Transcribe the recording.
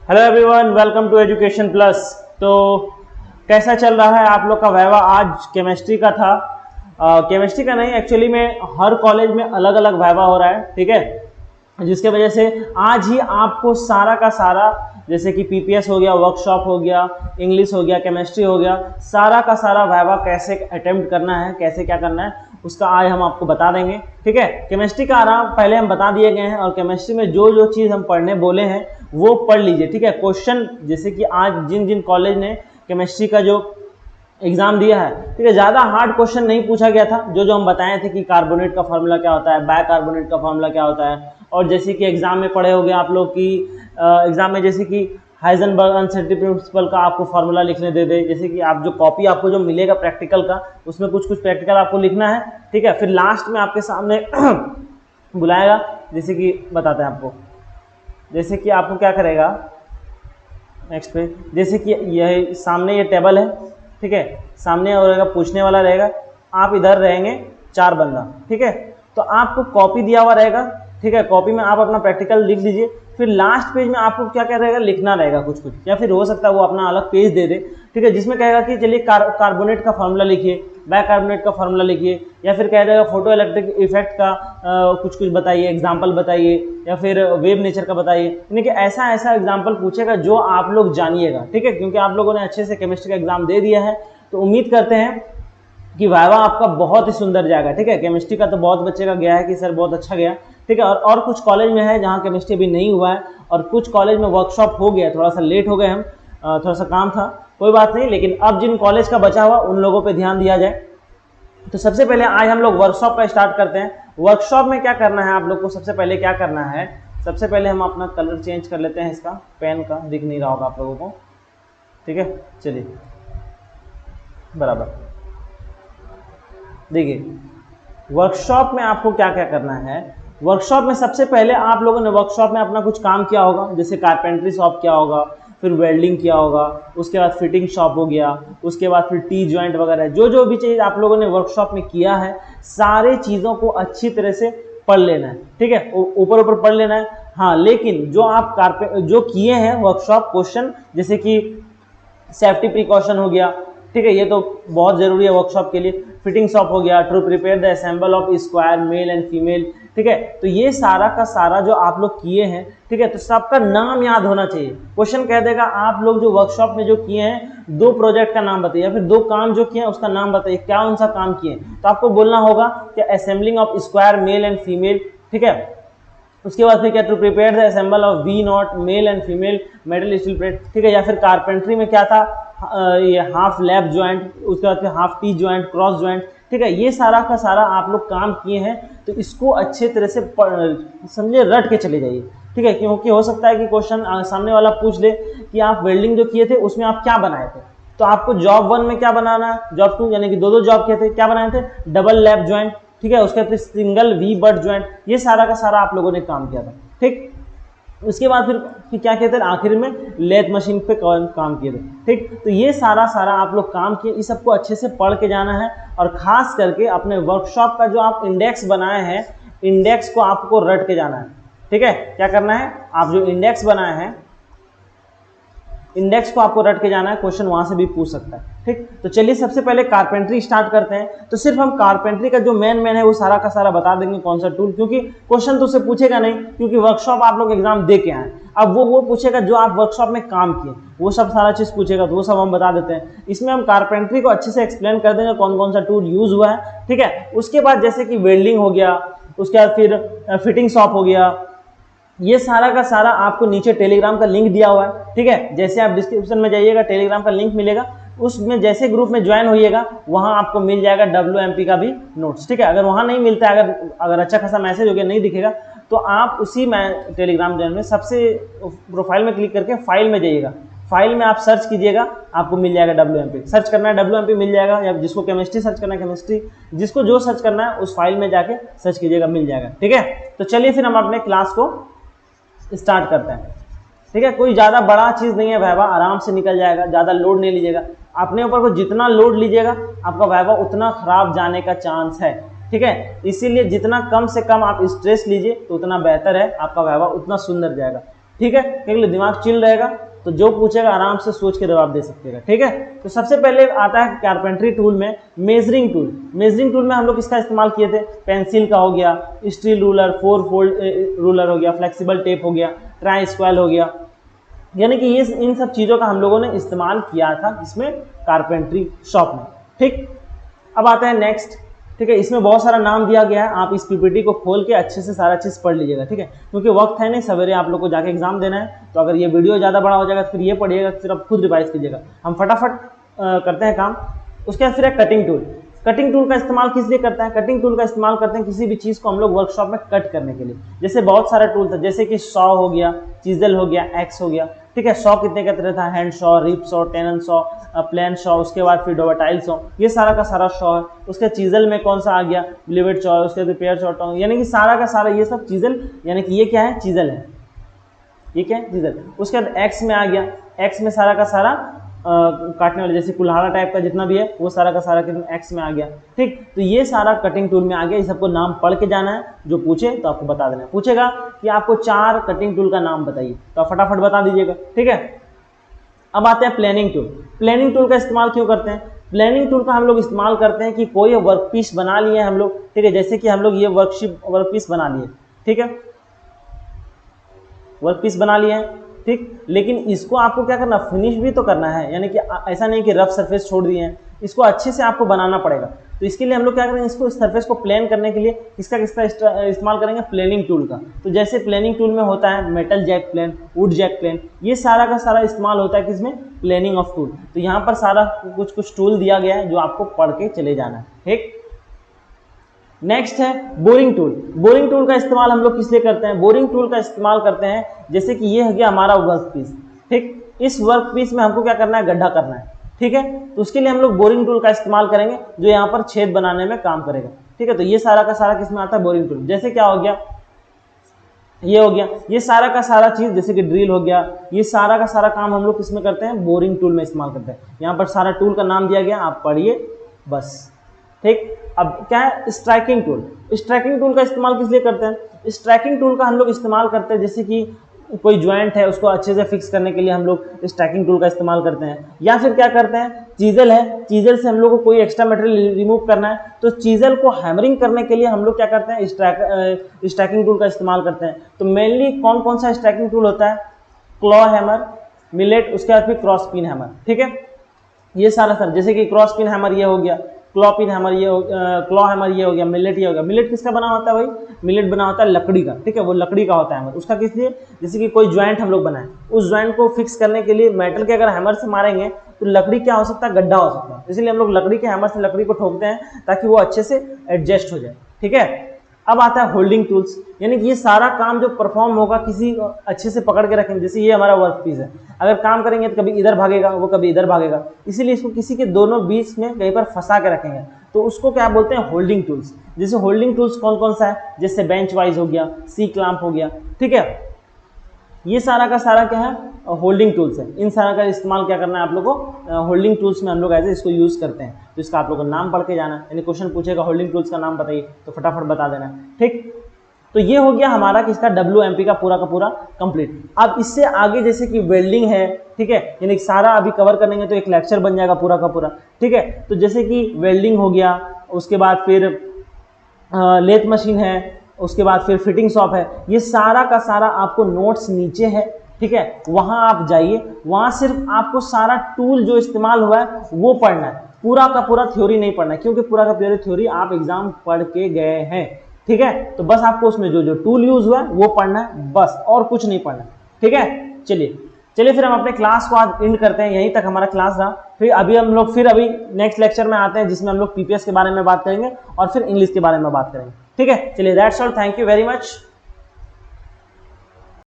Hello everyone, welcome to Education Plus. तो कैसा चल रहा है आप लोग का वाइवा? आज केमिस्ट्री का था। केमिस्ट्री का नहीं, एक्चुअली में हर कॉलेज में अलग अलग वाइवा हो रहा है, ठीक है। जिसके वजह से आज ही आपको सारा का सारा, जैसे कि पीपीएस हो गया, वर्कशॉप हो गया, इंग्लिश हो गया, केमिस्ट्री हो गया, सारा का सारा वाइवा कैसे अटेम्प्ट करना है, कैसे क्या करना है, उसका आज हम आपको बता देंगे, ठीक है। केमिस्ट्री का आराम पहले हम बता दिए गए हैं, और केमिस्ट्री में जो जो चीज़ हम पढ़ने बोले हैं वो पढ़ लीजिए, ठीक है। क्वेश्चन जैसे कि आज जिन जिन कॉलेज ने केमिस्ट्री का जो एग्जाम दिया है, ठीक है, ज़्यादा हार्ड क्वेश्चन नहीं पूछा गया था। जो जो हम बताए थे कि कार्बोनेट का फार्मूला क्या होता है, बाइकार्बोनेट का फार्मूला क्या होता है, और जैसे कि एग्जाम में पढ़े होंगे आप लोग की एग्जाम में जैसे कि हाइजेनबर्ग अनसर्टेनिटी प्रिंसिपल का आपको फार्मूला लिखने दे दे। जैसे कि आप जो कॉपी आपको जो मिलेगा प्रैक्टिकल का, उसमें कुछ कुछ प्रैक्टिकल आपको लिखना है, ठीक है। फिर लास्ट में आपके सामने बुलाएगा, जैसे कि बताते हैं आपको, जैसे कि आपको क्या करेगा नेक्स्ट पे, जैसे कि यह सामने ये टेबल है, ठीक है, सामने रहेगा पूछने वाला रहेगा, आप इधर रहेंगे 4 बंदा, ठीक है। तो आपको कॉपी दिया हुआ रहेगा, ठीक है, कॉपी में आप अपना प्रैक्टिकल लिख दीजिए। फिर लास्ट पेज में आपको क्या क्या रहेगा, लिखना रहेगा कुछ कुछ, या फिर हो सकता है वो अपना अलग पेज दे दे, ठीक है, जिसमें कहेगा कि चलिए कार्बोनेट का फार्मूला लिखिए, बाइकार्बोनेट का फार्मूला लिखिए, या फिर कह देगा फोटो इलेक्ट्रिक इफेक्ट का कुछ कुछ बताइए, एग्जाम्पल बताइए, या फिर वेव नेचर का बताइए। यानी कि ऐसा ऐसा एग्जाम्पल पूछेगा जो आप लोग जानिएगा, ठीक है, क्योंकि आप लोगों ने अच्छे से केमिस्ट्री का एग्जाम दे दिया है, तो उम्मीद करते हैं कि वाइवा आपका बहुत ही सुंदर जाएगा, ठीक है। केमिस्ट्री का तो बहुत बच्चे का गया है कि सर बहुत अच्छा गया, ठीक है, और कुछ कॉलेज में है जहाँ केमिस्ट्री अभी नहीं हुआ है, और कुछ कॉलेज में वर्कशॉप हो गया, थोड़ा सा लेट हो गए हम, थोड़ा सा काम था, कोई बात नहीं। लेकिन अब जिन कॉलेज का बचा हुआ उन लोगों पे ध्यान दिया जाए। तो सबसे पहले आज हम लोग वर्कशॉप का स्टार्ट करते हैं। वर्कशॉप में क्या करना है आप लोग को, सबसे पहले क्या करना है, सबसे पहले हम अपना कलर चेंज कर लेते हैं, इसका पेन का दिख नहीं रहा होगा आप लोगों को, ठीक है। चलिए बराबर देखिए, वर्कशॉप में आपको क्या क्या करना है। वर्कशॉप में सबसे पहले आप लोगों ने वर्कशॉप में अपना कुछ काम किया होगा, जैसे कारपेंट्री शॉप किया होगा, फिर वेल्डिंग किया होगा, उसके बाद फिटिंग शॉप हो गया, उसके बाद फिर टी जॉइंट वगैरह, जो जो भी चीज़ आप लोगों ने वर्कशॉप में किया है, सारे चीज़ों को अच्छी तरह से पढ़ लेना है, ठीक है, ऊपर ऊपर पढ़ लेना है। हाँ, लेकिन जो आप जो किए हैं वर्कशॉप क्वेश्चन, जैसे कि सेफ्टी प्रिकॉशन हो गया, ठीक है, ये तो बहुत जरूरी है वर्कशॉप के लिए। फिटिंग शॉप हो गया, to prepare the assemble of square male and female, ठीक है। तो ये सारा का सारा जो आप लोग किए हैं, ठीक है, तो सबका नाम याद होना चाहिए। क्वेश्चन कह देगा आप लोग जो वर्कशॉप में जो किए हैं, 2 प्रोजेक्ट का नाम बताइए, या फिर 2 काम जो किए हैं उसका नाम बताइए, क्या उन सा काम किए। तो आपको बोलना होगा कि assembling of square male and female, ठीक है। उसके बाद फिर क्या, to prepare the assemble of V not male and female metal steel plate, ठीक है। या फिर कारपेंट्री में क्या था, ये हाफ लैप ज्वाइंट, उसके बाद फिर half T joint, cross joint, ठीक है। ये सारा का सारा आप लोग काम किए हैं, तो इसको अच्छे तरह से समझे, रट के चले जाइए, ठीक है, क्योंकि हो सकता है कि क्वेश्चन सामने वाला पूछ ले कि आप वेल्डिंग जो किए थे उसमें आप क्या बनाए थे। तो आपको जॉब 1 में क्या बनाना है, जॉब 2 यानी कि 2 जॉब किए थे, क्या बनाए थे, डबल लैप ज्वाइंट, ठीक है, उसके बाद सिंगल वी बट ज्वाइंट, ये सारा का सारा आप लोगों ने काम किया था, ठीक। उसके बाद फिर क्या कहते हैं, आखिर में लेथ मशीन पे काम किए थे, ठीक। तो ये सारा सारा आप लोग काम किए, इस सबको अच्छे से पढ़ के जाना है, और खास करके अपने वर्कशॉप का जो आप इंडेक्स बनाए हैं, इंडेक्स को आपको रट के जाना है, ठीक है। क्या करना है, आप जो इंडेक्स बनाए हैं, इंडेक्स को आपको रट के जाना है, क्वेश्चन वहां से भी पूछ सकता है, ठीक। तो चलिए सबसे पहले कारपेंट्री स्टार्ट करते हैं। तो सिर्फ हम कारपेंट्री का जो मेन है वो सारा का सारा बता देंगे, कौन सा टूल, क्योंकि क्वेश्चन तो उससे पूछेगा नहीं, क्योंकि वर्कशॉप आप लोग एग्जाम दे के आए। अब वो पूछेगा जो आप वर्कशॉप में काम किए, वो सब सारा चीज पूछेगा, तो वो सब हम बता देते हैं। इसमें हम कारपेंट्री को अच्छे से एक्सप्लेन कर देंगे, कौन कौन सा टूल यूज हुआ है, ठीक है। उसके बाद जैसे कि वेल्डिंग हो गया, उसके बाद फिर फिटिंग शॉप हो गया, ये सारा का सारा आपको नीचे टेलीग्राम का लिंक दिया हुआ है, ठीक है। जैसे आप डिस्क्रिप्शन में जाइएगा, टेलीग्राम का लिंक मिलेगा, उसमें जैसे ग्रुप में ज्वाइन होइएगा, वहां आपको मिल जाएगा WMP का भी नोट्स, ठीक है। अगर वहां नहीं मिलता है, अगर अच्छा खासा मैसेज हो गया नहीं दिखेगा, तो आप उसी में टेलीग्राम चैनल में सबसे प्रोफाइल में क्लिक करके फाइल में जाइएगा, फाइल में आप सर्च कीजिएगा, आपको मिल जाएगा WMP। सर्च करना है WMP मिल जाएगा, या जिसको केमिस्ट्री सर्च करना है केमिस्ट्री, जिसको जो सर्च करना है उस फाइल में जाके सर्च कीजिएगा, मिल जाएगा, ठीक है। तो चलिए फिर हम अपने क्लास को स्टार्ट करते हैं, ठीक है। कोई ज़्यादा बड़ा चीज़ नहीं है, वाइवा आराम से निकल जाएगा, ज़्यादा लोड नहीं लीजिएगा अपने ऊपर को, जितना लोड लीजिएगा आपका वाइवा उतना खराब जाने का चांस है, ठीक है। इसीलिए जितना कम से कम आप स्ट्रेस लीजिए तो उतना बेहतर है, आपका वाइवा उतना सुंदर जाएगा। ठीक है, क्योंकि दिमाग चिल रहेगा तो जो पूछेगा आराम से सोच के जवाब दे सकते, ठीक है। तो सबसे पहले आता है कारपेंट्री टूल में मेजरिंग टूल। मेजरिंग टूल में हम लोग किसका इस्तेमाल किए थे, पेंसिल का हो गया, स्टील रूलर, 4 फोल्ड रूलर हो गया, फ्लेक्सिबल टेप हो गया, ट्राई स्क्वायर हो गया, यानी कि ये इन सब चीज़ों का हम लोगों ने इस्तेमाल किया था इसमें कारपेंट्री शॉप में, ठीक। अब आता है नेक्स्ट, ठीक है, इसमें बहुत सारा नाम दिया गया है, आप इस पीपीटी को खोल के अच्छे से सारा चीज़ पढ़ लीजिएगा, ठीक है, क्योंकि वक्त है नहीं, सवेरे आप लोग को जाके एग्जाम देना है, तो अगर ये वीडियो ज़्यादा बड़ा हो जाएगा तो फिर ये पढ़िएगा, फिर आप खुद रिवाइज कीजिएगा। हम फटाफट करते हैं काम। उसके बाद फिर है कटिंग टूल। कटिंग टूल का इस्तेमाल किस लिए करते हैं, कटिंग टूल का इस्तेमाल करते हैं किसी भी चीज़ को हम लोग वर्कशॉप में कट करने के लिए। जैसे बहुत सारा टूल था, जैसे कि सॉ हो गया, चीजल हो गया, एक्स हो गया, ठीक है। सॉ कितने का तरह था, hand saw, rip saw, tenon saw, plane saw, उसके बाद फिर डोवाटाइल सॉ, ये सारा का सारा सॉ है। उसके चीजल में कौन सा आ गया, ब्लेड सॉ, उसके रिपेयर सॉ, यानी कि सारा का सारा ये सब चीजल, यानी कि ये क्या है, चीजल है, ये क्या है, चीजल। उसके बाद एक्स में आ गया, एक्स में सारा का सारा काटने वाले, जैसे कुल्हाड़ा टाइप का जितना भी है वो सारा का सारा एक्स में आ गया, ठीक। तो ये सारा कटिंग टूल में आ गया, ये सबको नाम पढ़ के जाना है, जो पूछे तो आपको बता देना है। पूछेगा कि आपको 4 कटिंग टूल का नाम बताइए, तो आप फटाफट बता दीजिएगा, ठीक है। अब आते हैं प्लानिंग टूल। प्लानिंग टूल का इस्तेमाल क्यों करते हैं, प्लानिंग टूल का हम लोग इस्तेमाल करते हैं कि कोई वर्क पीस बना लिए हम लोग, ठीक है, जैसे कि हम लोग ये वर्क पीस बना लिए, ठीक है, वर्क पीस बना लिए हैं, ठीक, लेकिन इसको आपको क्या करना, फिनिश भी तो करना है, यानी कि ऐसा नहीं कि रफ सरफेस छोड़ दिए हैं, इसको अच्छे से आपको बनाना पड़ेगा। तो इसके लिए हम लोग क्या करेंगे, इसको सरफेस को प्लेन करने के लिए किसका इस्तेमाल करेंगे, प्लेनिंग टूल का। तो जैसे प्लेनिंग टूल में होता है metal jack plane, wood jack plane, ये सारा का सारा इस्तेमाल होता है किसमें, प्लेनिंग ऑफ टूल। तो यहाँ पर सारा कुछ टूल दिया गया है जो आपको पढ़ के चले जाना है, ठीक। नेक्स्ट है बोरिंग टूल। बोरिंग टूल का इस्तेमाल हम लोग किस लिए करते हैं, बोरिंग टूल का इस्तेमाल करते हैं जैसे कि ये हो गया हमारा वर्क पीस, ठीक, इस वर्क पीस में हमको क्या करना है, गड्ढा करना है, ठीक है। तो उसके लिए हम लोग बोरिंग टूल का इस्तेमाल करेंगे जो यहाँ पर छेद बनाने में काम करेगा, ठीक है। तो ये सारा का सारा किस में आता है, बोरिंग टूल। जैसे क्या हो गया, ये हो गया, ये सारा का सारा चीज जैसे कि ड्रिल हो गया, ये सारा का सारा काम हम लोग किसमें करते हैं, बोरिंग टूल में इस्तेमाल करते हैं। यहाँ पर सारा टूल का नाम दिया गया, आप पढ़िए बस, ठीक। अब क्या है, स्ट्राइकिंग टूल। स्ट्राइकिंग टूल का इस्तेमाल किस लिए करते हैं, स्ट्राइकिंग टूल का हम लोग इस्तेमाल करते हैं जैसे कि कोई ज्वाइंट है उसको अच्छे से फिक्स करने के लिए हम लोग स्ट्राइकिंग टूल का इस्तेमाल करते हैं। या फिर क्या करते हैं, चीजल है, चीजल से हम लोग को कोई एक्स्ट्रा मटेरियल रिमूव करना है, तो चीजल को हैमरिंग करने के लिए हम लोग क्या करते हैं, स्ट्राइकिंग टूल का इस्तेमाल करते हैं। तो मेनली कौन कौन सा स्ट्राइकिंग टूल होता है, क्लॉ हैमर, मिलेट, उसके बाद फिर क्रॉस पिन हैमर, ठीक है। ये सारा सर, जैसे कि क्रॉस पिन हैमर ये हो गया, क्लॉ पिन हैमर ये हो, क्लॉ हैमर ये हो गया, मिलेट ये हो गया। मिलेट किसका बना होता है भाई, मिलेट बना होता है लकड़ी का, ठीक है, वो लकड़ी का होता है हैमर। उसका किस लिए, जैसे कि कोई ज्वाइंट हम लोग बनाए, उस ज्वाइंट को फिक्स करने के लिए मेटल के अगर हैमर से मारेंगे तो लकड़ी क्या हो सकता है, गड्ढा हो सकता है, इसलिए हम लोग लकड़ी के हैमर से लकड़ी को ठोकते हैं ताकि वो अच्छे से एडजस्ट हो जाए, ठीक है। अब आता है होल्डिंग टूल्स, यानी कि ये सारा काम जो परफॉर्म होगा किसी अच्छे से पकड़ के रखेंगे। जैसे ये हमारा वर्क पीस है, अगर काम करेंगे तो कभी इधर भागेगा, वो कभी इधर भागेगा, इसीलिए इसको किसी के दोनों बीच में कहीं पर फंसा के रखेंगे, तो उसको क्या बोलते हैं, होल्डिंग टूल्स। जैसे होल्डिंग टूल्स कौन कौन सा है, जैसे बेंच वाइज हो गया, सी क्लैंप हो गया, ठीक है। ये सारा का सारा क्या है, होल्डिंग टूल्स है। इन सारा का इस्तेमाल क्या करना है आप लोगों को, होल्डिंग टूल्स में हम लोग ऐसे इसको यूज करते हैं। तो इसका आप लोगों को नाम पढ़ के जाना है, यानी क्वेश्चन पूछेगा होल्डिंग टूल्स का नाम बताइए तो फटाफट बता देना है, ठीक। तो ये हो गया हमारा किसका, WMP का पूरा कंप्लीट। अब इससे आगे जैसे कि वेल्डिंग है, ठीक है, यानी सारा अभी कवर करेंगे तो एक लेक्चर बन जाएगा पूरा का पूरा, ठीक है। तो जैसे कि वेल्डिंग हो गया, उसके बाद फिर लेथ मशीन है, उसके बाद फिर फिटिंग शॉप है, ये सारा का सारा आपको नोट्स नीचे है, ठीक है, वहां आप जाइए, वहां सिर्फ आपको सारा टूल जो इस्तेमाल हुआ है वो पढ़ना है, पूरा का पूरा थ्योरी नहीं पढ़ना है, क्योंकि पूरा का पूरा थ्योरी आप एग्जाम पढ़ के गए हैं, ठीक है। तो बस आपको उसमें जो जो टूल यूज हुआ है वो पढ़ना है बस, और कुछ नहीं पढ़ना, ठीक है। चलिए फिर हम अपने क्लास को आज एंड करते हैं, यहीं तक हमारा क्लास रहा। फिर अभी नेक्स्ट लेक्चर में आते हैं जिसमें हम लोग PPS के बारे में बात करेंगे और फिर इंग्लिश के बारे में बात करेंगे, ठीक है। चलिए that's all, thank you very much.